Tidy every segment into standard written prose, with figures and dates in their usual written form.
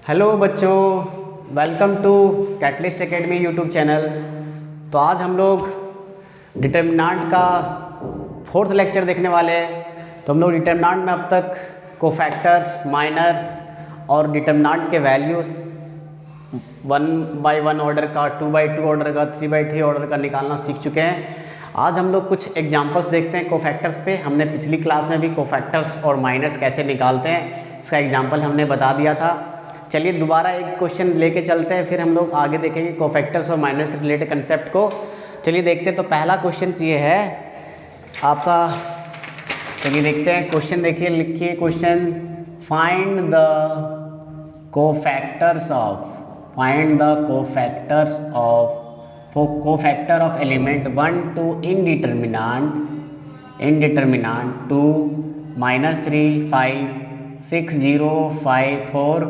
Hello बच्चों, welcome to Catalyst Academy YouTube channel. तो आज हम लोग डिटर्मिनेंट का फोर्थ लेक्चर देखने वाले हैं। तो हम लोग डिटर्मिनेंट में अब तक कोफैक्टर्स, माइनर्स और डिटर्मिनेंट के वैल्यूज़ 1 by 1 ऑर्डर का, 2 by 2 ऑर्डर का, 3 by 3 ऑर्डर का निकालना सीख चुके हैं। आज हम लोग कुछ एग्जांपल्स देखते हैं कोफैक्टर्स पे। हमने पिछली क्लास में भी कोफैक्टर्स और माइनर्स कैसे निकालते हैं इसका एग्जांपल हमने बता दिया था। चलिए दोबारा एक क्वेश्चन लेके चलते हैं, फिर हम लोग आगे देखेंगे कोफैक्टर्स और माइनर्स से रिलेटेड कंसेप्ट को। चलिए देखते हैं। तो पहला क्वेश्चन ये है आपका, चलिए देखते हैं क्वेश्चन। देखिए, लिखिए question, find the cofactors of element 1 2 in determinant 2 -3 5 6 0 5 4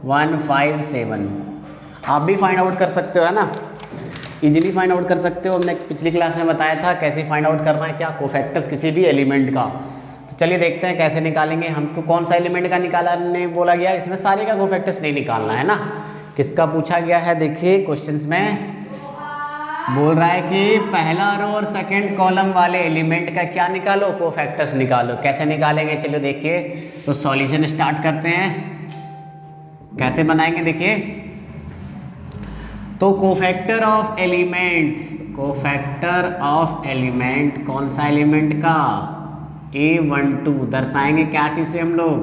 1 5 7। आप भी फाइंड आउट कर सकते हो, है ना, इजीली फाइंड आउट कर सकते हो। हमने पिछली क्लास में बताया था कैसे फाइंड आउट करना है, क्या कोफैक्टर्स किसी भी एलिमेंट का। तो चलिए देखते हैं कैसे निकालेंगे। हमको कौन सा एलिमेंट का निकालने बोला गया, इसमें सारे का कोफैक्टर्स नहीं निकालना है ना। किसका पूछा गया है, देखिए क्वेश्चंस में बोल रहा है कि पहला रो और सेकंड कॉलम वाले एलिमेंट का क्या निकालो, कोफैक्टर्स निकालो। कैसे निकालेंगे, चलो देखिए। तो सॉल्यूशन स्टार्ट करते हैं। कैसे बनाएंगे देखिए। तो कोफैक्टर ऑफ एलिमेंट कौन सा एलिमेंट का, A12 दर्शाएंगे क्या चीज़ से हम लोग,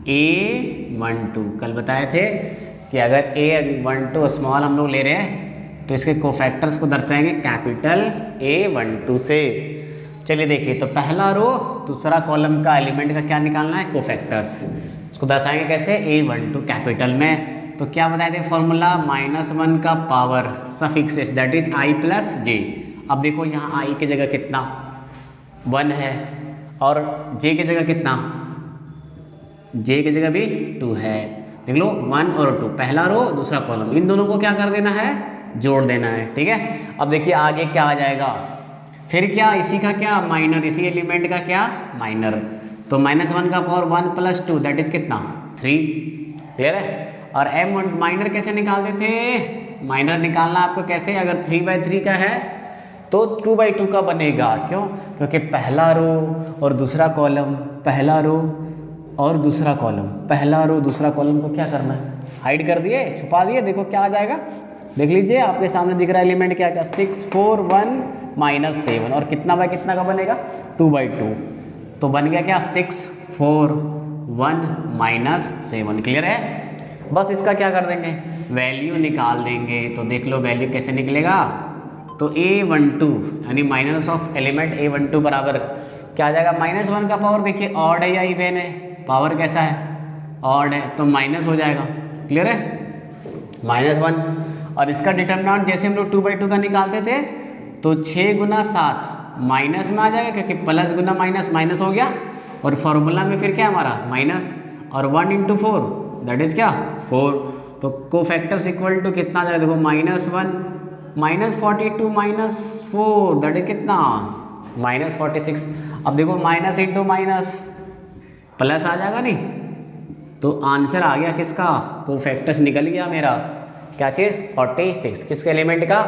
A12। कल बताए थे कि अगर A12 स्मॉल हम लोग ले रहे हैं तो इसके कोफैक्टर्स को दर्शाएंगे कैपिटल A12 से। चलिए देखिए, तो पहला रो दूसरा कॉलम का एलिमेंट का क्या निकालना है, कोफैक्टर्स। इसको दर्शाएंगे कैसे, A12 कैपिटल में। तो क्या बताए थे फॉर्मूला, -1 का power suffix s that is i + j। अब देखो यहाँ i की जगह कितना 1 है और j की जगह कितना, j की जगह भी 2 है। देख लो 1 और 2, पहला रो दूसरा कॉलम, इन दोनों को क्या कर देना है, जोड़ देना है। ठीक है। अब देखिए आगे क्या आ जाएगा, फिर क्या, इसी का क्या माइनर, इसी एलिमेंट का क्या माइनर। तो -1 का पावर 1 + 2 दैट इज कितना 3। क्लियर है। और m माइनर कैसे निकालते थे, माइनर निकालना आपको कैसे, अगर 3/3 का है तो 2/2 का बनेगा। क्यों, क्योंकि पहला रो और दूसरा कॉलम, पहला रो और दूसरा कॉलम, पहला रो दूसरा कॉलम को क्या करना है, हाइड कर दिए, छुपा दिए। देखो क्या आ जाएगा, देख लीजिए आपके सामने दिख रहा है एलिमेंट क्या क्या, 6 4 1 -7 और कितना बाय कितना का बनेगा, 2/2। तो बन गया क्या, 6 4 1 -7। क्लियर है। बस इसका क्या कर देंगे, वैल्यू निकाल देंगे। तो देख लो वैल्यू कैसे निकलेगा। तो A12 यानी माइनस ऑफ एलिमेंट A12 बराबर क्या आ जाएगा, -1 का पावर देखिए ऑड है या इवन है, पावर कैसा है, ऑड है, तो माइनस हो जाएगा। क्लियर है, -1। और इसका डिटर्मिनेंट जैसे हम लोग 2/2 का निकालते थे तो 6 × 7 माइनस में आ जाएगा, क्योंकि प्लस गुना माइनस माइनस हो गया। और फॉर्मूला में फिर क्या हमारा माइनस, और 1 × 4 दैट इज क्या 4। तो कोफैक्टर्स इक्वल टू कितना आ जाएगा, देखो -1 -42 -4 दैट इज कितना -46। अब देखो माइनस इंटू माइनस प्लस आ जाएगा नहीं, तो आंसर आ गया किसका, कोफैक्टर्स निकल गया मेरा, क्या चीज़ 46। किसके एलिमेंट का,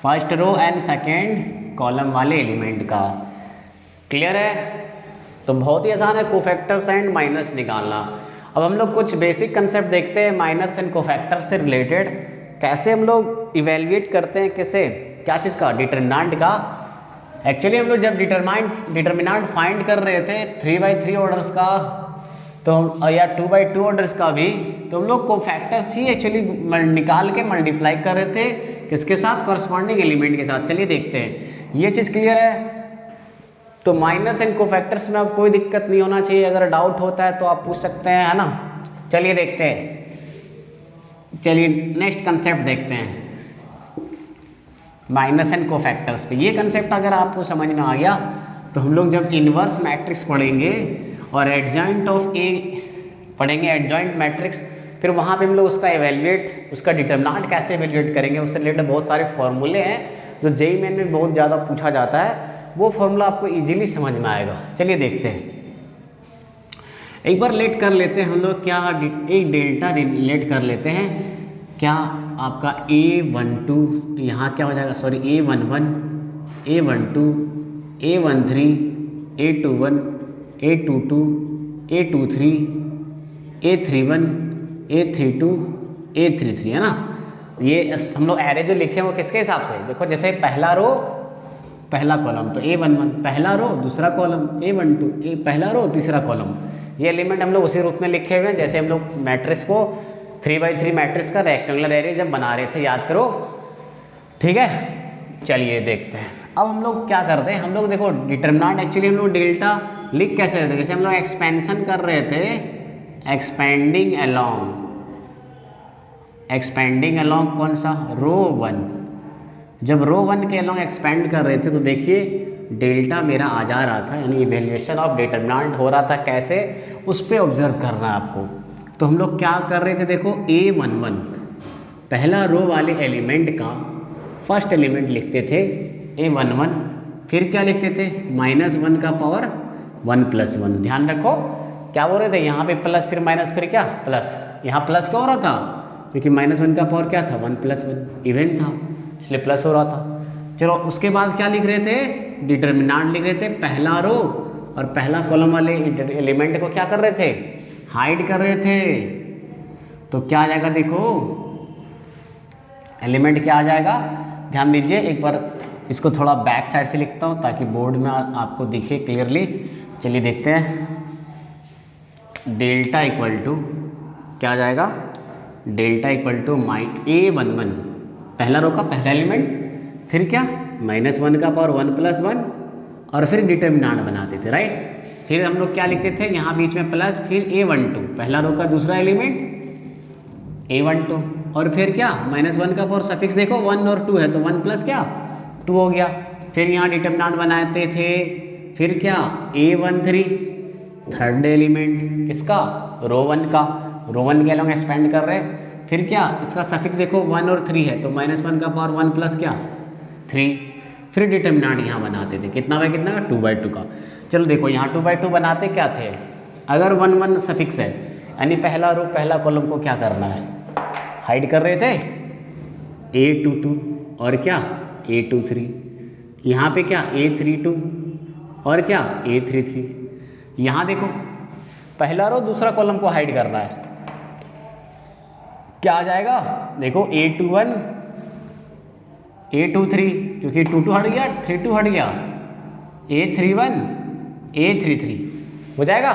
first row and second column वाले एलिमेंट का। क्लियर है। तो बहुत ही आसान है कोफैक्टर्स एंड माइनर्स निकालना। अब हम लोग कुछ बेसिक कंसेप्ट देखते हैं माइनर्स एंड कोफैक्टर्स से रिलेटेड। कैसे हम लोग इवेल्युएट करते हैं, कैसे, क्या चीज़ का, डिटर्मिनेंट का। एक्चुअली हम लोग जब डिटर्मिनेंट फाइंड कर रहे थे 3/3 ऑर्डर्स का, तो या 2/2 ऑर्डर्स का भी, तो हम लोग कोफैक्टर्स ही एक्चुअली निकाल के मल्टीप्लाई कर रहे थे किसके साथ, कॉरस्पॉन्डिंग एलिमेंट के साथ। चलिए देखते हैं, ये चीज़ क्लियर है। तो माइनर्स एंड कोफैक्टर्स में अब कोई दिक्कत नहीं होना चाहिए, अगर डाउट होता है तो आप पूछ सकते हैं, है ना। चलिए देखते हैं। चलिए नेक्स्ट कंसेप्ट देखते हैं माइनस एंड कोफैक्टर्स पे। ये कंसेप्ट अगर आपको समझ में आ गया तो हम लोग जब इन्वर्स मैट्रिक्स पढ़ेंगे और एडजॉइंट ऑफ ए पढ़ेंगे, एडजॉइंट मैट्रिक्स, फिर वहाँ पे हम लोग उसका एवेल्युएट, उसका डिटर्मिनेंट कैसे एवेल्युएट करेंगे, उससे रिलेटेड बहुत सारे फॉर्मूले हैं जो जेईई मेन में बहुत ज़्यादा पूछा जाता है। वो फॉर्मूला आपको इजीली समझ में आएगा। चलिए देखते हैं। एक बार लेट कर लेते हैं हम लोग, क्या एक डेल्टा लेट कर लेते हैं। क्या आपका A12 यहाँ क्या हो जाएगा, sorry A11, A12, A13, A21, A22, A23, A31, A32, A33, है ना। ये हम लोग एरे जो लिखे हैं वो किसके हिसाब से, देखो जैसे पहला रो पहला कॉलम तो A11, पहला रो दूसरा कॉलम A12, पहला रो तीसरा कॉलम। ये एलिमेंट हम लोग उसी रूप में लिखे हुए हैं जैसे हम लोग मैट्रिक्स को 3x3 मैट्रिक्स का रेक्टेंगुलर एरे जब बना रहे थे, याद करो, ठीक है। चलिए देखते हैं अब हम लोग क्या करते हैं। हम लोग देखो डिटरमिनेंट एक्चुअली हम लोग डेल्टा लिख कैसे रहे थे, जैसे हम लोग एक्सपेंशन कर रहे थे, एक्सपेंडिंग अलोंग कौन सा, रो 1। जब रो 1 के अलोंग एक्सपेंड कर रहे थे तो देखिए डेल्टा मेरा आ जा रहा था, यानी इवेल्युएशन ऑफ डिटरमिनेंट हो रहा था। कैसे, उस पर ऑब्जर्व करना है आपको। तो हम लोग क्या कर रहे थे, देखो A11 पहला रो वाले एलिमेंट का फर्स्ट एलिमेंट लिखते थे A11, फिर क्या लिखते थे -1 का पावर 1 + 1। ध्यान रखो क्या बोल रहे थे, यहाँ पे प्लस फिर माइनस फिर क्या प्लस, यहाँ प्लस क्या हो रहा था क्योंकि -1 का पावर क्या था 1 + 1 इवेंट था, इसलिए प्लस हो रहा था। चलो उसके बाद क्या लिख रहे थे, डिटरमिनेंट लिख रहे थे, पहला रो और पहला कॉलम वाले एलिमेंट को क्या कर रहे थे, हाइड कर रहे थे। तो क्या आ जाएगा, देखो एलिमेंट क्या आ जाएगा, ध्यान दीजिए। एक बार इसको थोड़ा बैक साइड से लिखता हूँ ताकि बोर्ड में आपको दिखे क्लियरली। चलिए देखते हैं, डेल्टा इक्वल टू क्या आ जाएगा, डेल्टा इक्वल टू A11 पहला रो का पहला एलिमेंट, फिर क्या -1 का पावर 1 + 1 और फिर डिटरमिनेंट बनाते थे, राइट। फिर हम लोग क्या लिखते थे, यहाँ बीच में प्लस, फिर A12 पहला रो का दूसरा एलिमेंट A12 और फिर क्या -1 का पावर सफिक्स देखो 1 और 2 है तो 1 + क्या 2 हो गया। फिर यहाँ डिटरमिनेंट बनाते थे, फिर क्या A13 थर्ड एलिमेंट किसका, रो 1 का, रो 1 के अलोंग एक्सपेंड कर रहे हैं। फिर क्या इसका सफिक्स देखो 1 और 3 है तो -1 का पावर 1 + क्या 3। फिर डिटरमिनेंट यहाँ बनाते थे कितना बाय कितना का 2/2 का। चलो देखो यहाँ 2/2 बनाते क्या थे, अगर 1 1 सफिक्स है यानी पहला रो पहला कॉलम को क्या करना है, हाइड कर रहे थे A22 और क्या A23, यहाँ पे क्या A32 और क्या A33। यहाँ देखो पहला रो दूसरा कॉलम को हाइड करना है, क्या आ जाएगा, देखो A21 A23 क्योंकि 2 हट गया 3 हट गया, A31 A33 हो जाएगा।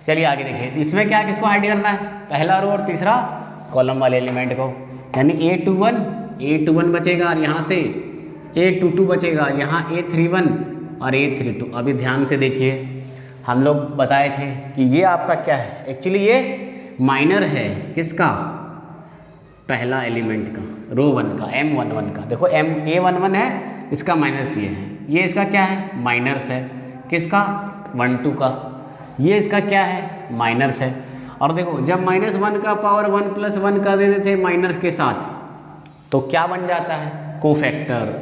चलिए आगे देखिए, इसमें क्या किसको हाइड करना है, पहला रो और तीसरा कॉलम वाले एलिमेंट को, यानी A21 बचेगा और यहाँ से A22 बचेगा, यहाँ A31 और A32। अभी ध्यान से देखिए, हम लोग बताए थे कि ये आपका क्या है, एक्चुअली ये माइनर है किसका, पहला एलिमेंट का, रो 1 का M11 का। देखो A11 है, इसका माइनस ये इसका क्या है माइनस है, किसका 1 2 का, ये इसका क्या है माइनस है। और देखो जब -1 का पावर 1 + 1 का दे देते माइनस के साथ तो क्या बन जाता है, कोफैक्टर।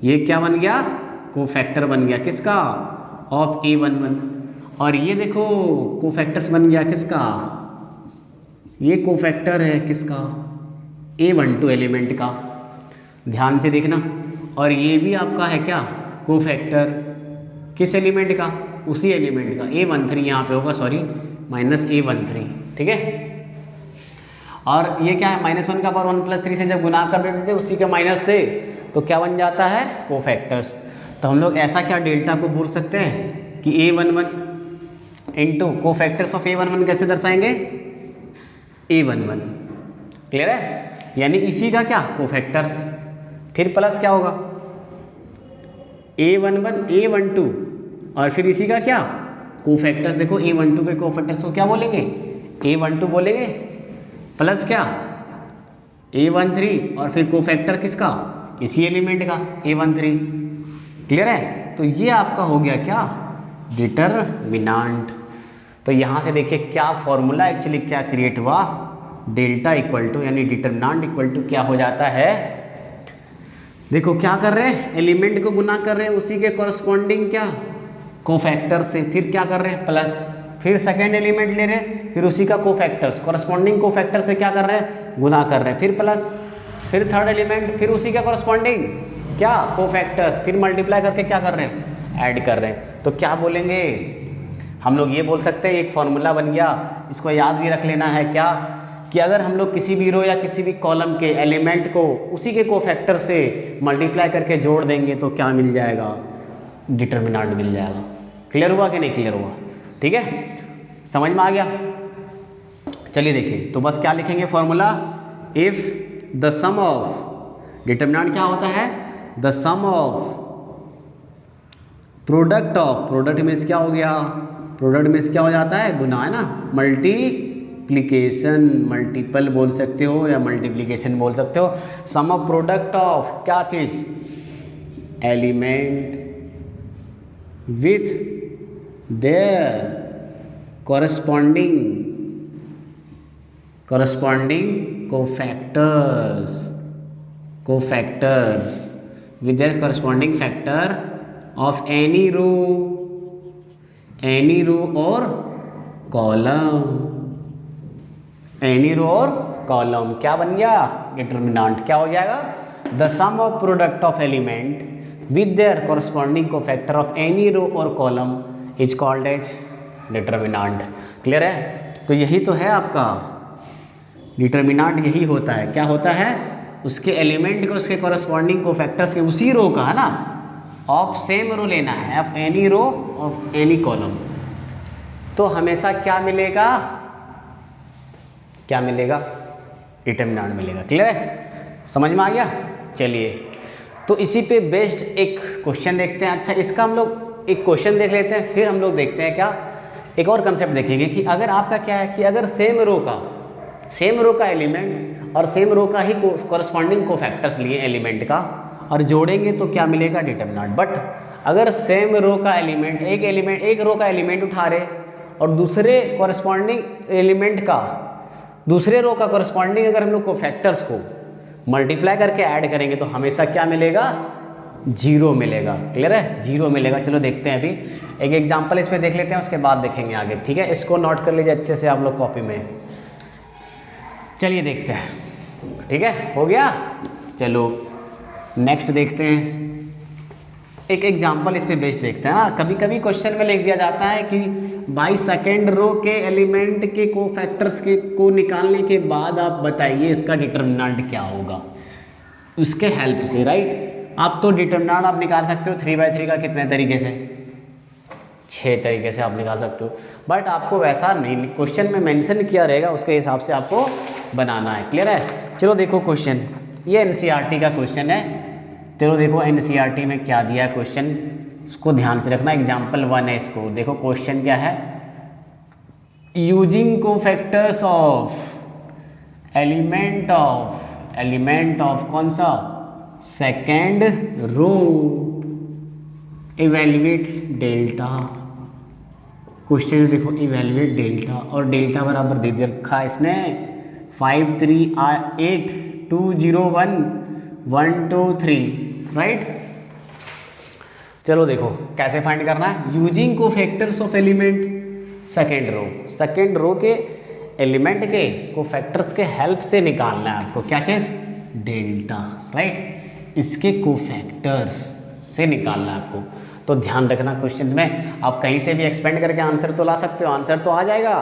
ये क्या बन गया, कोफैक्टर बन गया किसका, ऑफ A11। और ये देखो कोफैक्टर्स बन गया किसका, ये कोफैक्टर है किसका A12 एलिमेंट का, ध्यान से देखना। और ये भी आपका है क्या कोफैक्टर, किस एलिमेंट का, उसी एलिमेंट का A13 यहाँ पे होगा, सॉरी -A13, ठीक है। और ये क्या है -1 का पावर 1 + 3 से जब गुना कर देते थे उसी के माइनस से तो क्या बन जाता है कोफैक्टर्स। तो हम लोग ऐसा क्या डेल्टा को बोल सकते हैं कि A11 into cofactors of A11 कैसे दर्शाएंगे, A11, क्लियर है, यानी इसी का क्या कोफैक्टर्स, फिर प्लस क्या होगा A11 A12 और फिर इसी का क्या कोफैक्टर्स। देखो A12 के कोफैक्टर्स को क्या बोलेंगे, A12 बोलेंगे, प्लस क्या A13 और फिर कोफैक्टर किसका, इसी एलिमेंट का A13, क्लियर है। तो ये आपका हो गया क्या डिटरमिनेंट। तो यहाँ से देखिए क्या फॉर्मूला एक्चुअली क्या क्रिएट हुआ, डेल्टा इक्वल टू यानी डिटरमिनेंट इक्वल टू क्या हो जाता है, देखो क्या कर रहे हैं एलिमेंट को गुना कर रहे हैं उसी के कॉरस्पॉन्डिंग क्या कोफैक्टर से, फिर क्या कर रहे हैं प्लस, फिर सेकेंड एलिमेंट ले रहे हैं, फिर उसी का कोफैक्टर्स, कॉरस्पॉन्डिंग कोफैक्टर से क्या कर रहे हैं, गुना कर रहे हैं, फिर प्लस, फिर थर्ड एलिमेंट, फिर उसी का कॉरस्पॉन्डिंग क्या कोफैक्टर्स, फिर मल्टीप्लाई करके क्या कर रहे हैं, ऐड कर रहे हैं। तो क्या बोलेंगे हम लोग, ये बोल सकते हैं एक फॉर्मूला बन गया, इसको याद भी रख लेना है क्या, कि अगर हम लोग किसी भी रो या किसी भी कॉलम के एलिमेंट को उसी के कोफैक्टर से मल्टीप्लाई करके जोड़ देंगे तो क्या मिल जाएगा, डिटर्मिनेंट मिल जाएगा। क्लियर हुआ कि नहीं क्लियर हुआ? ठीक है, समझ में आ गया? चलिए देखिए, तो बस क्या लिखेंगे formula, if the sum of, determinant क्या होता है, the sum of product of, product means क्या हो गया, प्रोडक्ट मीन्स क्या हो जाता है, गुना है ना, मल्टीप्लिकेशन, मल्टीपल बोल सकते हो या मल्टीप्लिकेशन बोल सकते हो, सम ऑफ प्रोडक्ट ऑफ क्या चीज, element with their corresponding cofactors with their corresponding factor of any row or column, क्या बन गया, डिटर्मिनेंट क्या हो जाएगा, the sum of product of element with their corresponding cofactor of any row or column is called as determinant. Clear है? तो यही तो है आपका डिटर्मिनेंट, यही होता है, क्या होता है, उसके एलिमेंट को उसके कॉरस्पॉन्डिंग कोफैक्टर्स के उसी रो का है ना, ऑफ सेम रो लेना है, of any row of any column, तो हमेशा क्या मिलेगा, क्या मिलेगा, डिटर्मिनेंट मिलेगा। क्लियर है, समझ में आ गया? चलिए, तो इसी पे बेस्ड एक क्वेश्चन देखते हैं। अच्छा, इसका हम लोग एक क्वेश्चन देख लेते हैं, फिर हम लोग देखते हैं क्या, एक और कंसेप्ट देखेंगे कि अगर आपका क्या है कि अगर सेम रो का एलिमेंट और सेम रो का ही कॉरस्पॉन्डिंग कोफैक्टर्स लिए एलिमेंट का और जोड़ेंगे तो क्या मिलेगा, डिटर्मिनेंट। बट अगर सेम रो का एलिमेंट, एक रो का एलिमेंट उठा रहे और दूसरे कॉरस्पॉन्डिंग एलिमेंट का, दूसरे रो का कॉरस्पॉन्डिंग अगर हम लोग कोफैक्टर्स को मल्टीप्लाई करके ऐड करेंगे तो हमेशा क्या मिलेगा, जीरो मिलेगा। क्लियर है, जीरो मिलेगा। चलो देखते हैं, अभी एक एग्जांपल इस पे देख लेते हैं, उसके बाद देखेंगे आगे। ठीक है, इसको नोट कर लीजिए अच्छे से आप लोग कॉपी में। चलिए देखते हैं, ठीक है, हो गया। चलो नेक्स्ट देखते हैं, एक एग्जांपल इस पे बेस्ड देखते हैं ना। कभी कभी क्वेश्चन में लिख दिया जाता है कि बाई सेकेंड रो के एलिमेंट के कोफैक्टर्स के को निकालने के बाद आप बताइए इसका डिटर्मिनेंट क्या होगा, उसके हेल्प से, राइट। आप तो डिटर्मिनेंट आप निकाल सकते हो 3/3 का कितने तरीके से, 6 तरीके से आप निकाल सकते हो, बट आपको वैसा नहीं, क्वेश्चन में मेंशन किया रहेगा उसके हिसाब से आपको बनाना है। क्लियर है? चलो देखो क्वेश्चन, ये एनसीईआरटी का क्वेश्चन है। चलो देखो एनसीईआरटी में क्या दिया है क्वेश्चन, इसको ध्यान से रखना। एग्जाम्पल 1 है, इसको देखो क्वेश्चन क्या है, using cofactors of element of कौन सा, second row, evaluate delta. Question देखो इवेल्युएट डेल्टा, और डेल्टा बराबर दे दिया रखा है इसने 5 3 8 2 0 1 1 2 3, राइट। चलो देखो कैसे फाइंड करना है, using cofactors of element second row के एलिमेंट के कोफैक्टर्स के हेल्प से निकालना है आपको, क्या चीज़, डेल्टा, राइट। इसके कोफैक्टर्स से निकालना है आपको। तो ध्यान रखना क्वेश्चन में आप कहीं से भी एक्सपेंड करके आंसर तो ला सकते हो, आंसर तो आ जाएगा,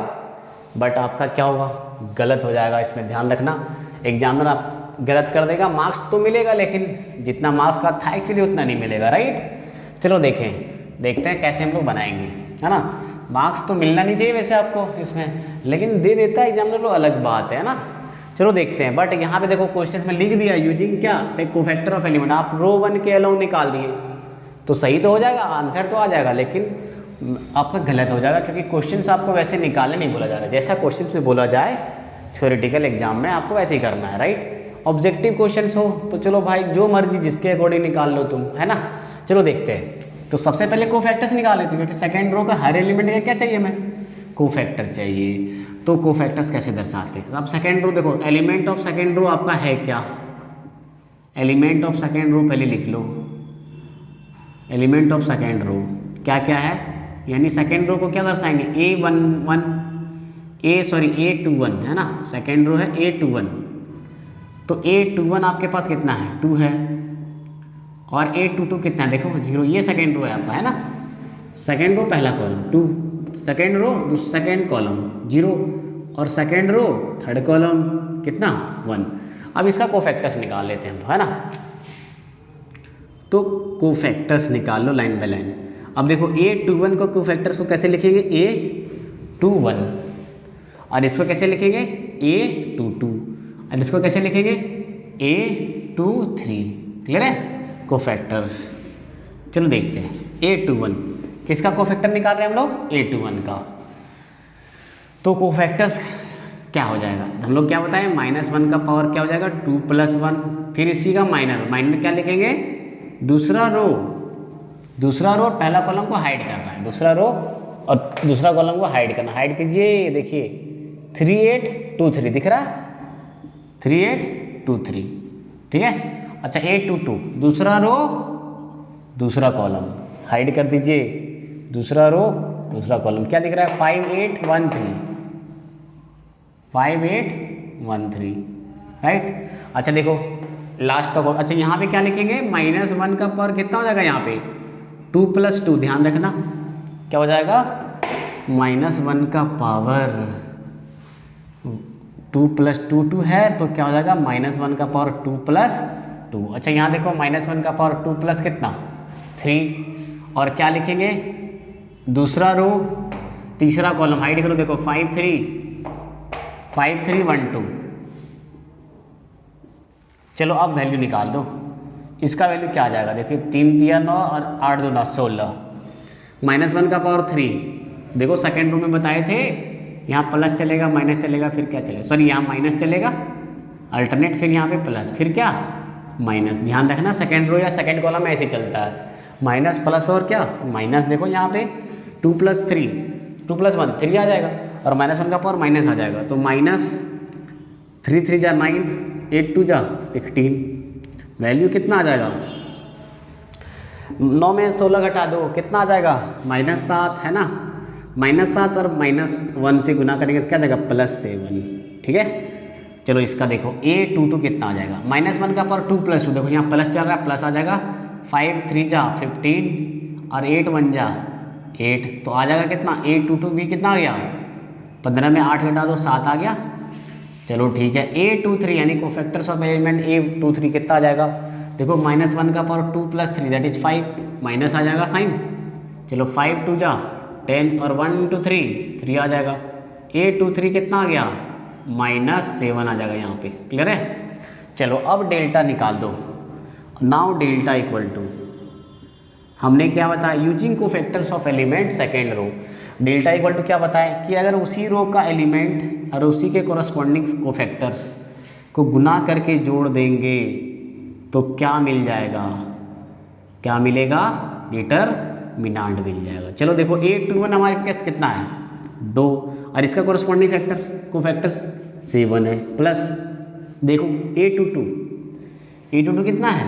बट आपका क्या होगा, गलत हो जाएगा। इसमें ध्यान रखना, एग्जामिनर आप गलत कर देगा, मार्क्स तो मिलेगा लेकिन जितना मार्क्स का था एक्चुअली उतना नहीं मिलेगा, राइट। चलो देखते हैं कैसे हम लोग बनाएंगे, है ना। मार्क्स तो मिलना नहीं चाहिए वैसे आपको इसमें, लेकिन दे देता है एग्जामिनर तो अलग बात है ना। चलो देखते हैं, बट यहाँ पे देखो क्वेश्चन में लिख दिया यूजिंग क्या, फिर कोफैक्टर ऑफ एलिमेंट, आप रो 1 के अलाउ निकाल दिए तो सही तो हो जाएगा, आंसर तो आ जाएगा, लेकिन आपका गलत हो जाएगा क्योंकि क्वेश्चन आपको वैसे निकालने नहीं बोला जा रहा है। जैसा क्वेश्चन में बोला जाए थ्योरेटिकल एग्जाम में आपको वैसे ही करना है, राइट। ऑब्जेक्टिव क्वेश्चन हो तो चलो भाई जो मर्जी जिसके अकॉर्डिंग निकाल लो तुम, है ना। चलो देखते हैं, तो सबसे पहले कोफैक्टर्स निकाल लेते हैं। सेकेंड रो का हर एलिमेंट का क्या चाहिए, मैं कोफैक्टर चाहिए। तो कोफैक्टर्स कैसे दर्शाते हैं, अब सेकेंड रो देखो, एलिमेंट ऑफ सेकेंड रो आपका है क्या, एलिमेंट ऑफ सेकेंड रो पहले लिख लो। एलिमेंट ऑफ सेकेंड रो क्या क्या है, यानी सेकेंड रो को क्या दर्शाएंगे, A21 है ना, सेकेंड रो है A21, तो A21 आपके पास कितना है 2 है, और A22 कितना है देखो 0, ये सेकेंड रो है आपका, है ना, सेकेंड रो पहला column 2, second row second column 0, और सेकेंड रो थर्ड कॉलम कितना 1। अब इसका कोफैक्टर्स निकाल लेते हैं, है ना, तो कोफैक्टर्स निकाल लो लाइन बाय लाइन। अब देखो A21 को कोफैक्टर्स को कैसे लिखेंगे, A21, और इसको कैसे लिखेंगे A22, और इसको कैसे लिखेंगे A23। क्लियर है, कोफैक्टर्स। चलो देखते हैं A21 किसका कोफैक्टर निकाल रहे हैं हम लोग, A21 का। तो कोफैक्टर्स क्या हो जाएगा, हम लोग क्या बताएं, -1 का पावर क्या हो जाएगा 2 + 1, फिर इसी का माइनर क्या लिखेंगे, दूसरा रो और पहला कॉलम को हाइड करना है, दूसरा रो और दूसरा कॉलम को हाइड करना, हाइड कीजिए, देखिए 3823 दिख रहा है, 3823, ठीक है। अच्छा A22 दूसरा रो दूसरा कॉलम हाइड कर दीजिए, दूसरा रो दूसरा कॉलम क्या दिख रहा है 5813, राइट। अच्छा देखो लास्ट का, अच्छा यहाँ पे क्या लिखेंगे, -1 का पावर कितना हो जाएगा यहाँ पे 2 + 2, ध्यान रखना क्या हो जाएगा, -1 का पावर 2 + 2 है, तो क्या हो जाएगा -1 का पावर 2 + 2। अच्छा यहाँ देखो -1 का पावर 2 + कितना 3, और क्या लिखेंगे दूसरा रो तीसरा कॉलम हाइड करो, देखो 5312। चलो अब वैल्यू निकाल दो, इसका वैल्यू क्या आ जाएगा, देखिए 3 × 9 और 8 × 2 = 16, -1 का पावर 3, देखो सेकेंड रो में बताए थे यहाँ प्लस चलेगा माइनस चलेगा, फिर क्या चलेगा, सॉरी यहाँ माइनस चलेगा अल्टरनेट, फिर यहाँ पे प्लस, फिर क्या माइनस। ध्यान रखना सेकेंड रो या सेकेंड कॉलम ऐसे चलता है, माइनस प्लस और क्या माइनस। देखो यहाँ पे 2 + 3 2 + 1 3 आ जाएगा, और -1 का पावर माइनस आ जाएगा, तो -3 3 × 9 8 2 × 16, वैल्यू कितना आ जाएगा, 9 में 16 घटा दो कितना आ जाएगा -7, है ना, -7 और -1 से गुना करेंगे तो क्या जाएगा +7, ठीक है। चलो इसका देखो A22 कितना आ जाएगा, -1 का पावर 2 + 2, देखो यहाँ प्लस चल रहा है, प्लस आ जाएगा 5 3 × 15 और 8 1 × 8, तो आ जाएगा कितना A22 भी कितना आ गया 15 में 8 घटा दो 7 आ गया। चलो ठीक है, A23 यानी कोफैक्टर्स ऑफ एलिमेंट A23 कितना आ जाएगा, देखो -1 का पावर 2 + 3 दैट इज 5, माइनस आ जाएगा साइन, चलो 5 2 × 10 और 1 × 3 आ जाएगा, A23 कितना आ गया -7 आ जाएगा यहाँ पे। क्लियर है। चलो अब डेल्टा निकाल दो, नाउ डेल्टा इक्वल टू, हमने क्या बताया using cofactors of element second row, delta equal to क्या बताया कि अगर उसी रो का एलिमेंट और उसी के कोरस्पॉन्डिंग कोफैक्टर्स को गुना करके जोड़ देंगे तो क्या मिल जाएगा, क्या मिलेगा डिटरमिनेंट मिल जाएगा। चलो देखो A21 हमारे पास कितना है 2, और इसका कोरस्पॉन्डिंग कोफैक्टर्स 7 है, प्लस देखो A22 कितना है,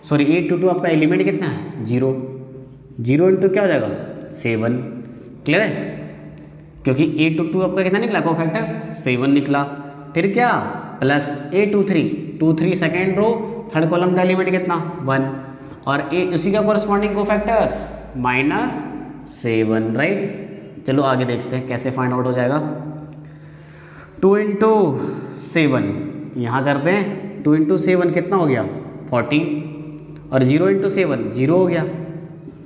सॉरी A22 आपका एलिमेंट कितना है 0 × क्या हो जाएगा 7। क्लियर है, क्योंकि A22 आपका कितना निकला कोफैक्टर्स 7 निकला, फिर क्या plus A23 second row third column का एलिमेंट कितना 1, और उसी का कोरस्पॉन्डिंग कोफैक्टर्स -7, राइट। चलो आगे देखते हैं कैसे फाइंड आउट हो जाएगा। 2 × 7 यहाँ करते हैं, 2 × 7 कितना हो गया 14, और 0 × 7 0 हो गया,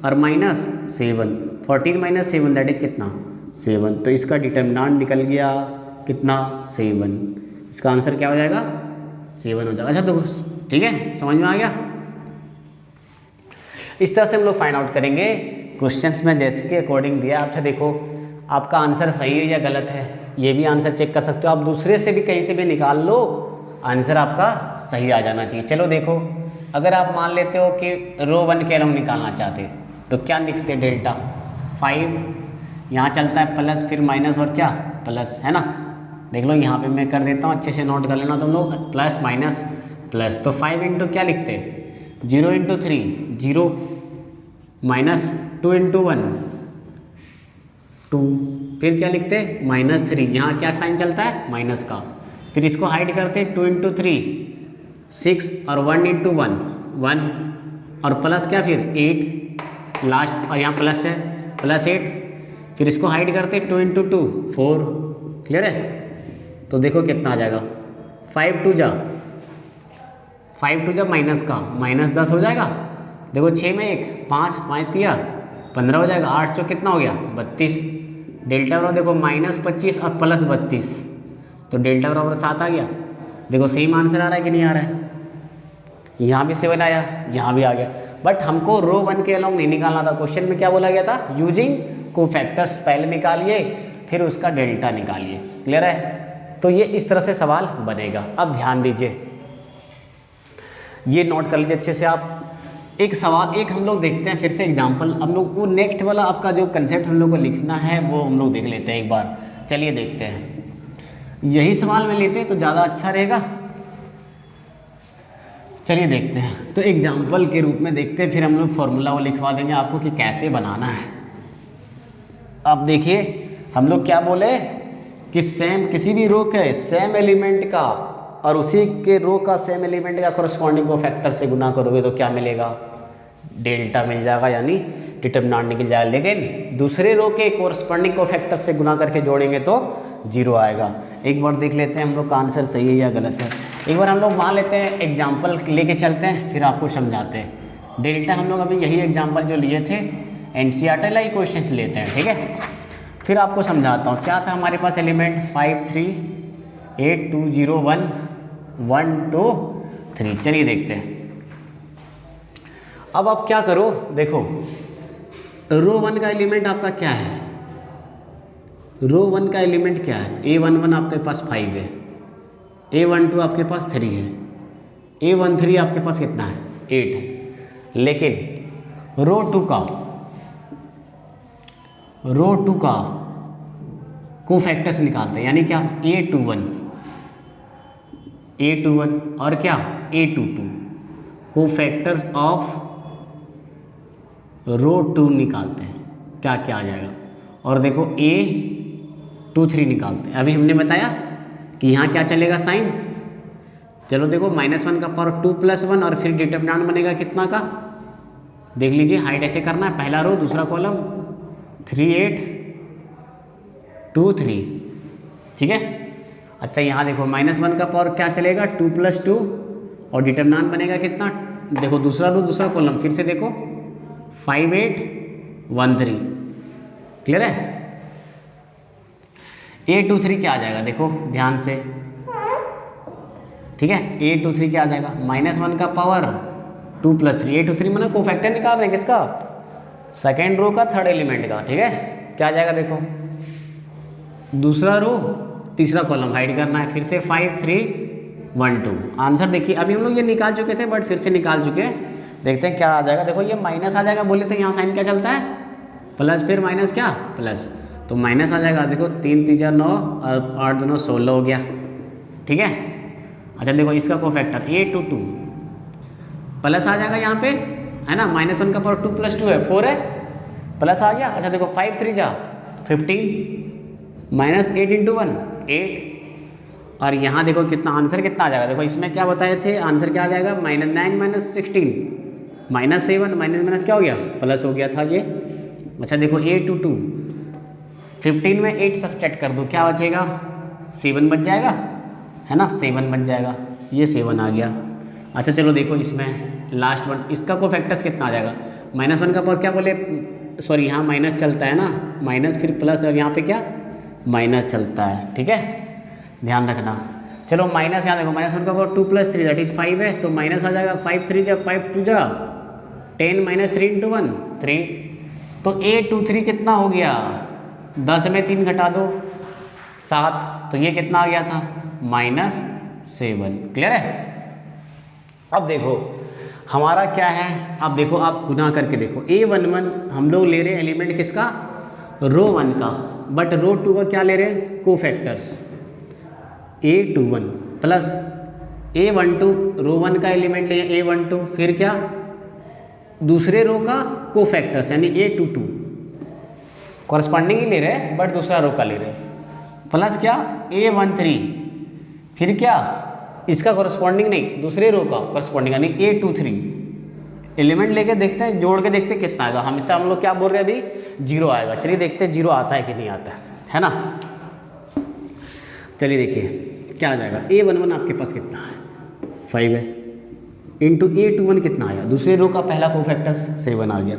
और -7 14 - 7 दैट इज कितना 7, तो इसका डिटरमिनेंट निकल गया कितना 7, इसका आंसर क्या हो जाएगा 7 हो जाएगा। अच्छा तो ठीक है, समझ में आ गया। इस तरह से हम लोग फाइंड आउट करेंगे क्वेश्चंस में जैसे के अकॉर्डिंग दिया। अच्छा देखो आपका आंसर सही है या गलत है, ये भी आंसर चेक कर सकते हो आप, दूसरे से भी कहीं से भी निकाल लो, आंसर आपका सही आ जाना चाहिए। चलो देखो अगर आप मान लेते हो कि रो 1 के हम निकालना चाहते तो क्या लिखते डेल्टा 5, यहाँ चलता है प्लस फिर माइनस और क्या प्लस, है ना। देख लो यहाँ पे मैं कर देता हूँ, अच्छे से नोट कर लेना तुम लोग, प्लस माइनस प्लस, तो 5 × क्या लिखते 0 × 3 0, -2 × 1 2, फिर क्या लिखते हैं -3, यहाँ क्या साइन चलता है माइनस का, फिर इसको हाइड करते 2 × 3 6 और 1 × 1 1 और प्लस क्या फिर 8 लास्ट, और यहाँ प्लस है +8, फिर इसको हाइड करते 2 × 2 4। क्लियर है? तो देखो कितना आ जाएगा 5 2 जा माइनस का -10 हो जाएगा। देखो 6 में 1 5 5 3 15 हो जाएगा, 8 चौक कितना हो गया 32। डेल्टा बराबर देखो -25 और +32, तो डेल्टा बराबर 7 आ गया। देखो सेम आंसर आ रहा है कि नहीं आ रहा है? यहाँ भी 7 आया, यहाँ भी आ गया, बट हमको रो 1 के अलॉन्ग नहीं निकालना था। क्वेश्चन में क्या बोला गया था, यूजिंग कोफैक्टर्स पहले निकालिए फिर उसका डेल्टा निकालिए। क्लियर है? तो ये इस तरह से सवाल बनेगा। अब ध्यान दीजिए, ये नोट कर लीजिए अच्छे से आप। एक सवाल एक हम लोग देखते हैं फिर से एग्जाम्पल, हम लोग वो नेक्स्ट वाला आपका जो कंसेप्ट हम लोग को लिखना है वो हम लोग देख लेते हैं एक बार। चलिए देखते हैं, यही सवाल में लेते हैं तो ज़्यादा अच्छा रहेगा। चलिए देखते हैं, तो एग्जाम्पल के रूप में देखते हैं, फिर हम लोग फॉर्मूला वो लिखवा देंगे आपको कि कैसे बनाना है। अब देखिए हम लोग क्या बोले कि सेम किसी भी रो के सेम एलिमेंट का और उसी के रो का सेम एलिमेंट का कोरस्पॉन्डिंग कोफैक्टर से गुना करोगे तो क्या मिलेगा, डेल्टा मिल जाएगा, यानी डिटरमिनेंट निकल जाएगा। लेकिन दूसरे रो के कोरस्पॉन्डिंग कोफैक्टर से गुना करके जोड़ेंगे तो 0 आएगा। एक बार देख लेते हैं हम लोग का आंसर सही है या गलत है। एक बार हम लोग मान लेते हैं, एग्जाम्पल लेके चलते हैं फिर आपको समझाते हैं। डेल्टा हम लोग अभी यही एग्जाम्पल जो लिए थे एनसीईआरटी लाइक क्वेश्चन लेते हैं, ठीक है। फिर आपको समझाता हूँ। क्या था हमारे पास एलिमेंट 5 3 8 2 0 1 1 2 3। चलिए देखते हैं। अब आप क्या करो, देखो रो 1 का एलिमेंट आपका क्या है, रो 1 का एलिमेंट क्या है, A11 आपके पास 5 है, A12 आपके पास 3 है, A13 आपके पास कितना है 8 है। लेकिन रो 2 का कोफैक्टर्स निकालते हैं, यानी क्या A21 और क्या A22 कोफैक्टर्स ऑफ रो 2 निकालते हैं, क्या क्या आ जाएगा। और देखो A23 निकालते हैं। अभी हमने बताया कि यहाँ क्या चलेगा साइन, चलो देखो -1 का पावर 2 + 1 और फिर डिटरमिनेंट बनेगा कितना का, देख लीजिए हाइड ऐसे करना है, पहला रो दूसरा कॉलम 3 8 2 3, ठीक है। अच्छा यहाँ देखो -1 का पावर क्या चलेगा 2 + 2 और डिटरमिनेंट बनेगा कितना, देखो दूसरा रो दूसरा कॉलम, फिर से देखो 5 8 1 3। क्लियर है? A23 क्या आ जाएगा, देखो ध्यान से, ठीक है। A23 क्या आ जाएगा, -1 का पावर 2 + 3, A23 मैंने कोफैक्टर निकाल रहे हैं किसका, सेकेंड रो का थर्ड एलिमेंट का, ठीक है। क्या आ जाएगा देखो, दूसरा रो तीसरा कॉलम हाइड करना है, फिर से 5 3 1 2। आंसर देखिए, अभी हम लोग ये निकाल चुके थे बट फिर से निकाल चुके हैं, देखते हैं क्या आ जाएगा। देखो ये माइनस आ जाएगा, बोले थे यहाँ साइन क्या चलता है प्लस, फिर माइनस क्या प्लस, तो माइनस आ जाएगा। देखो 3 3 9 और 8 2 16 हो गया, ठीक है। अच्छा देखो इसका कोफैक्टर A22 प्लस आ जाएगा यहाँ पे, है ना, -1 का पावर 2 + 2 है 4 है, प्लस आ गया। अच्छा देखो 5 3 जा 15 -8 × 1 8, और यहाँ देखो कितना आंसर कितना आ जाएगा, देखो इसमें क्या बताए थे आंसर क्या आ जाएगा, -9 -16 -7 माइनस क्या हो गया प्लस हो गया था ये। अच्छा देखो A22 15 में 8 सब्सट्रैक्ट कर दो, क्या बचेगा 7 बच जाएगा, है ना, 7 बच जाएगा, ये 7 आ गया। अच्छा चलो देखो इसमें लास्ट वन, इसका कोफैक्टर्स कितना आ जाएगा, -1 का पावर क्या बोले, सॉरी यहाँ माइनस चलता है ना, माइनस फिर प्लस और यहाँ पे क्या माइनस चलता है, ठीक है, ध्यान रखना। चलो माइनस यहाँ देखो -1 का पावर 2 + 3 दैट इज 5 है, तो माइनस आ जाएगा 5 3 जा 5 2 जा 10 -3 × 1 3, तो A23 कितना हो गया, 10 में 3 घटा दो 7, तो ये कितना आ गया था -7। क्लियर है? अब देखो हमारा क्या है, अब देखो आप गुना करके देखो, A11 हम लोग ले रहे हैं एलिमेंट किसका, रो 1 का, बट रो 2 का क्या ले रहे हैं कोफैक्टर्स, A21 प्लस A12 रो 1 का एलिमेंट ले A12, फिर क्या दूसरे रो का कोफैक्टर्स यानी A22 कॉरस्पॉन्डिंग ही ले रहे हैं बट दूसरा रो का ले रहे हैं, प्लस क्या A13, फिर क्या इसका कॉरस्पॉन्डिंग नहीं दूसरे रो का कॉरस्पॉन्डिंग यानी A23 एलिमेंट लेके देखते हैं, जोड़ के देखते हैं कितना आएगा। हमेशा हम लोग क्या बोल रहे हैं अभी 0 आएगा। चलिए देखते हैं 0 आता है कि नहीं आता है ना। चलिए देखिए क्या आ जाएगा, A11 आपके पास कितना है 5 है, इंटू A21 कितना आया, दूसरे रो का पहला कोफैक्टर 7 आ गया,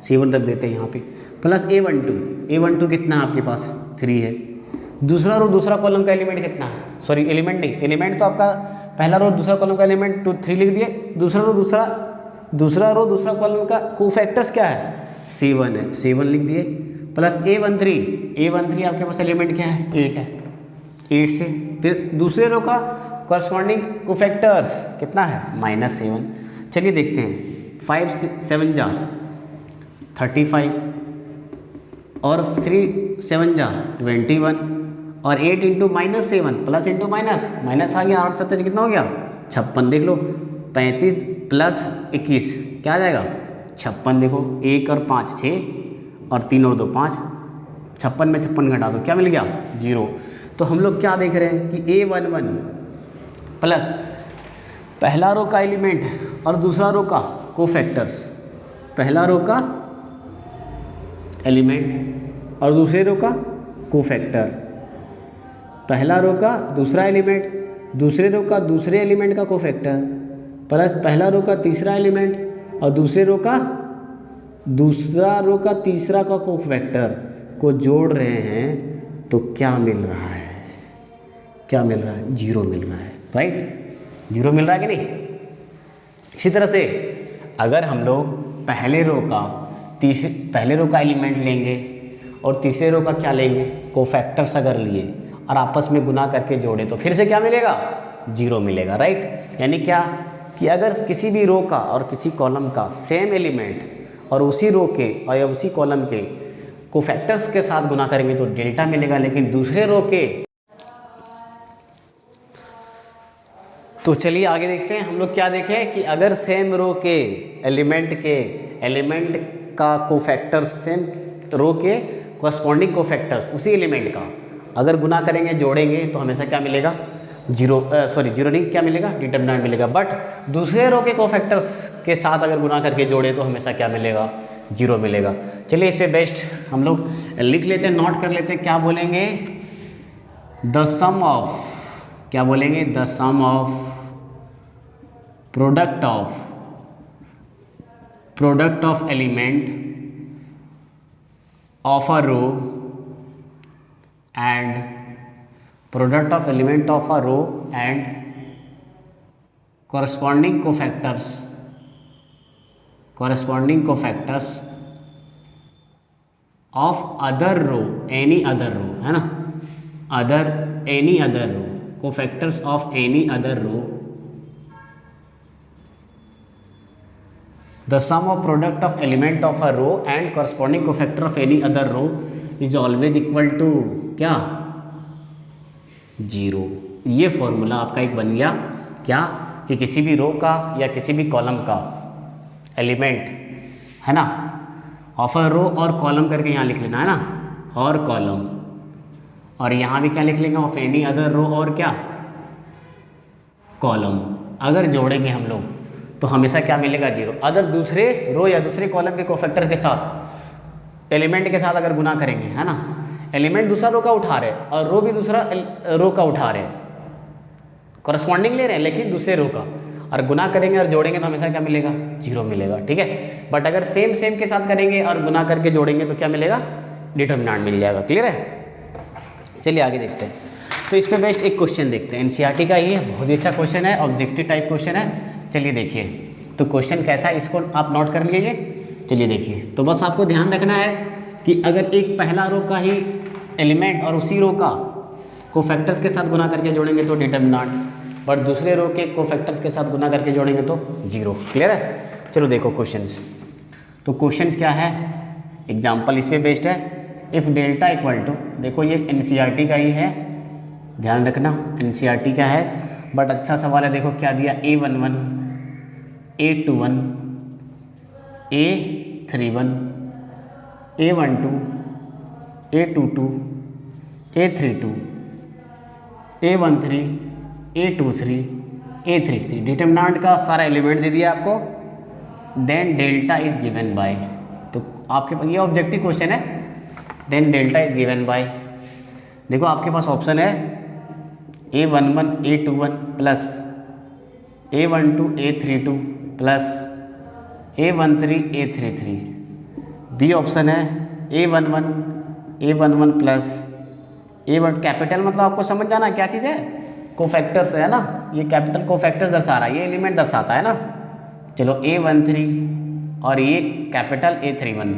7 रख देते हैं यहाँ पे, प्लस A12 कितना है आपके पास 3 है, दूसरा रो दूसरा कॉलम का एलिमेंट कितना है, सॉरी एलिमेंट नहीं, एलिमेंट तो आपका पहला रो दूसरा कॉलम का एलिमेंट 3 लिख दिए, दूसरा रो दूसरा कॉलम का कोफैक्टर्स क्या है 7 है, 7 लिख दिए, प्लस A13 आपके पास एलिमेंट क्या है 8 है, 8 से फिर दूसरे रो का कॉरस्पॉन्डिंग कोफैक्टर्स कितना है -7। चलिए देखते हैं 5 7 जा 35 और 3 7 जा 21 और 8 इंटू -7 प्लस इंटू माइनस आ गया, 8 7 कितना हो गया 56। देख लो 35 प्लस 21 क्या आ जाएगा 56। देखो 1 और 5 6 और 3 और 2 5, 56 में 56 घटा दो क्या मिल गया 0। तो हम लोग क्या देख रहे हैं कि A11 प्लस पहला रो का एलिमेंट और दूसरा रो का कोफैक्टर्स, पहला रो का एलिमेंट और दूसरे रो का कोफैक्टर, पहला रो का दूसरा एलिमेंट, दूसरे रो का दूसरे एलिमेंट का कोफैक्टर, प्लस पहला रो का तीसरा एलिमेंट और दूसरा रो का तीसरा का कोफैक्टर को जोड़ रहे हैं तो क्या मिल रहा है, 0 मिल रहा है, राइट 0 मिल रहा है कि नहीं। इसी तरह से अगर हम लोग पहले रो का एलिमेंट लेंगे और तीसरे रो का क्या लेंगे कोफैक्टर्स अगर लिए और आपस में गुना करके जोड़े तो फिर से क्या मिलेगा 0 मिलेगा, राइट। यानी क्या कि अगर किसी भी रो का और किसी कॉलम का सेम एलिमेंट और उसी रो के और या उसी कॉलम के कोफैक्टर्स के साथ गुना करेंगे तो डेल्टा मिलेगा, लेकिन दूसरे रो के, तो चलिए आगे देखते हैं। हम लोग क्या देखें कि अगर सेम रो के एलिमेंट का कोफैक्टर्स सेम रो के कॉरस्पॉन्डिंग कोफैक्टर्स उसी एलिमेंट का अगर गुना करेंगे जोड़ेंगे तो हमेशा क्या मिलेगा 0 नहीं क्या मिलेगा डिटरमिनेंट मिलेगा। बट दूसरे रो के कोफैक्टर्स के साथ अगर गुना करके जोड़े तो हमेशा क्या मिलेगा 0 मिलेगा। चलिए इस पे बेस्ट हम लोग लिख लेते हैं, नोट कर लेते हैं, क्या बोलेंगे द सम ऑफ, क्या बोलेंगे the sum of product of element of a row and product of element of a row and corresponding cofactors of other row, any other row है ना, any other row, cofactors of any other row, the sum of product of element of a row and corresponding cofactor of any other row is always equal to क्या 0। ये formula आपका एक बन गया क्या कि किसी भी रो का या किसी भी कॉलम का एलिमेंट है ना ऑफ अ रो और कॉलम करके यहाँ लिख लेना है ना, और कॉलम, और यहाँ भी क्या लिख लेंगे ऑफ एनी अदर रो और क्या कॉलम, अगर जोड़ेंगे हम लोग तो हमेशा क्या मिलेगा 0। अगर दूसरे रो या दूसरे कॉलम के कोफैक्टर के साथ एलिमेंट के साथ अगर गुना करेंगे है ना, एलिमेंट दूसरा रो का उठा रहे और रो भी दूसरा रो का उठा रहे, कॉरस्पॉन्डिंग ले रहे हैं लेकिन दूसरे रो का, और गुना करेंगे और जोड़ेंगे तो हमेशा क्या मिलेगा 0 मिलेगा, ठीक है। बट अगर सेम के साथ करेंगे और गुना करके जोड़ेंगे तो क्या मिलेगा डिटरमिनेंट मिल जाएगा, क्लियर है। चलिए आगे देखते हैं। तो इस पे बेस्ट एक क्वेश्चन देखते हैं, एनसीईआरटी का ये बहुत ही अच्छा क्वेश्चन है, ऑब्जेक्टिव टाइप क्वेश्चन है। चलिए देखिए तो क्वेश्चन कैसा है इसको आप नोट कर लीजिए। चलिए देखिए, तो बस आपको ध्यान रखना है कि अगर एक पहला रो का ही एलिमेंट और उसी रो का कोफैक्टर्स के साथ गुना करके जोड़ेंगे तो डिटरमिनेंट, बट दूसरे रो के कोफैक्टर्स के साथ गुना करके जोड़ेंगे तो 0, क्लियर है। चलो देखो क्वेश्चंस, तो क्वेश्चंस क्या है, एग्जांपल इस पे बेस्ड है। इफ़ डेल्टा इक्वल टू, देखो ये एनसीईआरटी का ही है, ध्यान रखना एनसीईआरटी का है, बट अच्छा सवाल है। देखो क्या दिया A11 A21 A31 A12 A22 A32 A13 A23 A33 determinant का सारा एलिमेंट दे दिया आपको। Then delta is given by, तो आपके पास ये ऑब्जेक्टिव क्वेश्चन है। Then delta is given by, देखो आपके पास ऑप्शन है A11 A21 plus A12 A32 plus A13 A33। B option है A11 प्लस A1 कैपिटल, मतलब आपको समझ जाना क्या चीज़ है, कोफैक्टर्स है ना, ये कैपिटल कोफैक्टर्स दर्शा रहा है, ये एलिमेंट दर्शाता है ना। चलो A13 और ये कैपिटल A31,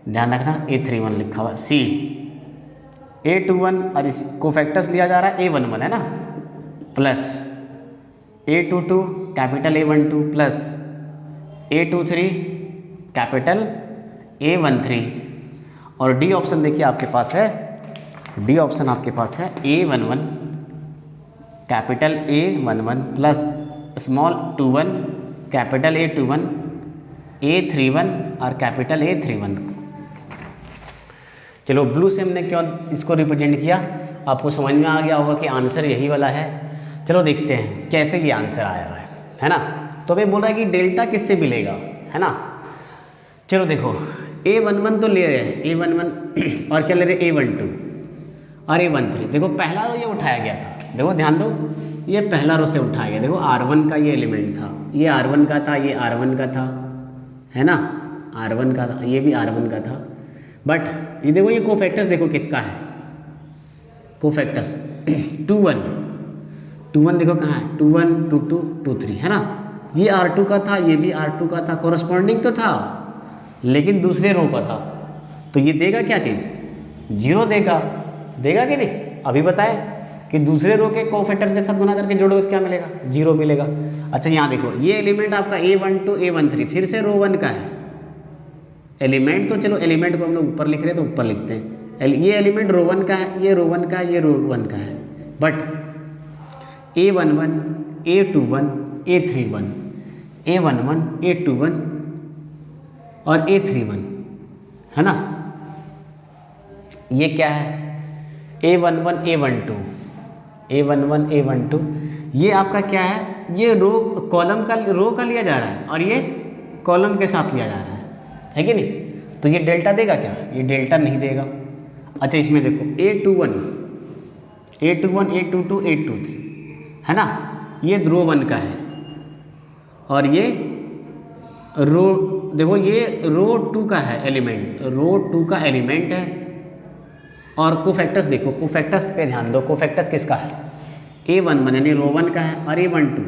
ध्यान रखना A31 लिखा हुआ, सी A21 और इस कोफैक्टर्स लिया जा रहा है A11 है ना, plus A22 capital A12 plus A23 capital A13। और डी ऑप्शन देखिए आपके पास है, डी ऑप्शन आपके पास है A11 capital A11 plus small 21 capital A21 A31 और कैपिटल A31। चलो ब्लू से हमने क्यों इसको रिप्रेजेंट किया, आपको समझ में आ गया होगा कि आंसर यही वाला है। चलो देखते हैं कैसे ये आंसर आया है ना। तो मैं बोल रहा है कि डेल्टा किससे मिलेगा, है ना। चलो देखो A11 तो ले रहे हैं A11 और क्या ले रहे A12 और A13। देखो पहला रो ये उठाया गया था, देखो ध्यान दो, ये पहला रो से उठाया गया। देखो R1 का ये एलिमेंट था, ये R1 का था, ये R1 का था, है ना, R1 का था, ये भी R1 का था। बट ये देखो ये कोफैक्टर्स देखो किसका है, कोफैक्टर्स 21 देखो कहाँ है, 21 22 23 है ना। ये R2 का था, ये भी R2 का था, कोरस्पॉन्डिंग तो था लेकिन दूसरे रो का था। तो ये देगा क्या चीज़, जीरो देगा कि नहीं। अभी बताएं कि दूसरे रो के कोफैक्टर्स के साथ गुना करके जोड़ो तो क्या मिलेगा, जीरो मिलेगा। अच्छा यहाँ देखो ये एलिमेंट आपका A12 A13 फिर से रो 1 का है एलिमेंट। तो चलो एलिमेंट को हम लोग ऊपर लिख रहे हैं तो ऊपर लिखते हैं, ये एलिमेंट रो 1 का है, ये रो 1 का है, ये रो 1 का है। But A11 A21 A31 A11 A21 और A31 है ना। ये क्या है A11 A12 ये आपका क्या है, ये रो कॉलम का रो का लिया जा रहा है और ये कॉलम के साथ लिया जा रहा है कि नहीं। तो ये डेल्टा देगा क्या, ये डेल्टा नहीं देगा। अच्छा इसमें देखो A21 A22 A23 है ना, ये रो 1 का है और ये रो देखो ये रो 2 का है एलिमेंट, रो 2 का एलिमेंट है। और कोफैक्टर्स देखो, कोफैक्टर्स पे ध्यान दो, कोफैक्टर्स किसका है, A11 यानी रो 1 का है और A12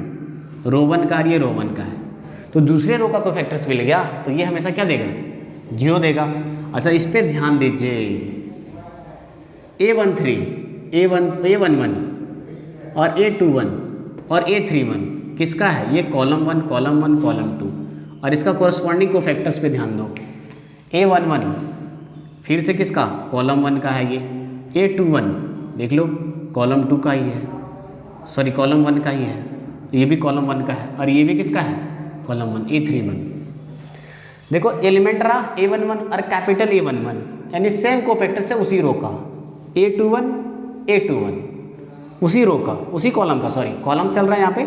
रो 1 का और ये रो 1 का है। तो दूसरे रो का कोफैक्टर्स मिल गया तो ये हमेशा क्या देगा, जीरो देगा। अच्छा इस पे ध्यान दीजिए, A11 और A21 और A31 किसका है, ये कॉलम 1 कॉलम 2 और इसका कोरस्पॉन्डिंग कोफैक्टर्स पे ध्यान दो। A11 फिर से किसका, कॉलम 1 का है, ये A21 देख लो कॉलम 2 का ही है, सॉरी कॉलम 1 का ही है, ये भी कॉलम 1 का है और ये भी किसका है, कॉलम 1 A31। देखो एलिमेंट रहा A11 और कैपिटल A11 यानी सेम कोफैक्टर से उसी रो का A21 उसी रो का उसी कॉलम का, सॉरी कॉलम चल रहा है यहाँ पे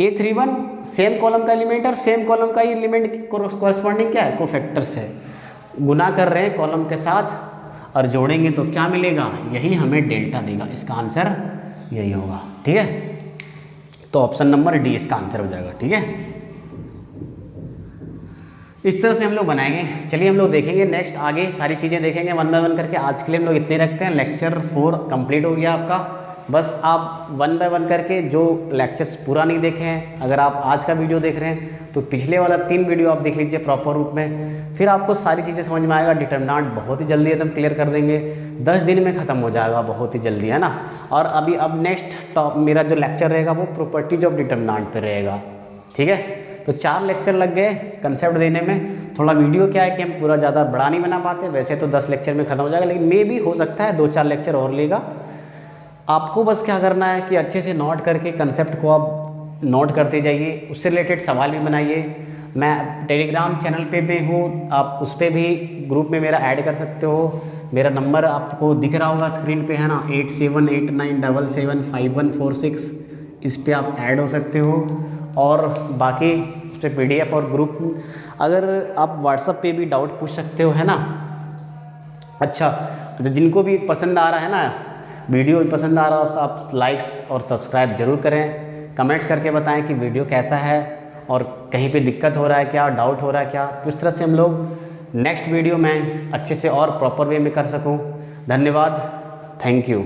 A31 सेम कॉलम का एलिमेंट और सेम कॉलम का एलिमेंट कोरस्पॉन्डिंग क्या है, कोफैक्टर से गुना कर रहे हैं कॉलम के साथ और जोड़ेंगे तो क्या मिलेगा, यही हमें डेल्टा देगा। इसका आंसर यही होगा, ठीक है। तो ऑप्शन नंबर डी इसका आंसर हो जाएगा, ठीक है। इस तरह से हम लोग बनाएंगे। चलिए हम लोग देखेंगे नेक्स्ट आगे सारी चीज़ें देखेंगे 1 बाय 1 करके। आज के लिए हम लोग इतने रखते हैं। लेक्चर 4 कंप्लीट हो गया आपका। बस आप 1 बाय 1 करके जो लेक्चर्स पूरा नहीं देखे हैं, अगर आप आज का वीडियो देख रहे हैं तो पिछले वाला 3 वीडियो आप देख लीजिए प्रॉपर रूप में, फिर आपको सारी चीज़ें समझ में आएगा। डिटरमिनेंट बहुत ही जल्दी एकदम क्लियर कर देंगे, 10 दिन में ख़त्म हो जाएगा, बहुत ही जल्दी, है ना। और अभी अब नेक्स्ट टॉप मेरा जो लेक्चर रहेगा वो प्रॉपर्टीज ऑफ डिटरमिनेंट पर रहेगा, ठीक है। तो 4 लेक्चर लग गए कंसेप्ट देने में। थोड़ा वीडियो क्या है कि हम पूरा ज़्यादा बड़ा नहीं बना पाते, वैसे तो 10 लेक्चर में ख़त्म हो जाएगा, लेकिन मे भी हो सकता है 2-4 लेक्चर और लेगा। आपको बस क्या करना है कि अच्छे से नोट करके कंसेप्ट को आप नोट करते जाइए, उससे रिलेटेड सवाल भी बनाइए। मैं टेलीग्राम चैनल पे भी हूँ, आप उस पर भी ग्रुप में मेरा ऐड कर सकते हो। मेरा नंबर आपको दिख रहा होगा स्क्रीन पे, है ना, 8789775146। इस पे आप ऐड हो सकते हो। और बाकी उस पर PDF और ग्रुप, अगर आप व्हाट्सएप पे भी डाउट पूछ सकते हो, है ना। अच्छा, तो जिनको भी पसंद आ रहा है ना, वीडियो पसंद आ रहा हो, तो आप लाइक्स और सब्सक्राइब जरूर करें। कमेंट्स करके बताएं कि वीडियो कैसा है और कहीं पे दिक्कत हो रहा है क्या, डाउट हो रहा है क्या, तो इस तरह से हम लोग नेक्स्ट वीडियो में अच्छे से और प्रॉपर वे में कर सकूं। धन्यवाद, थैंक यू।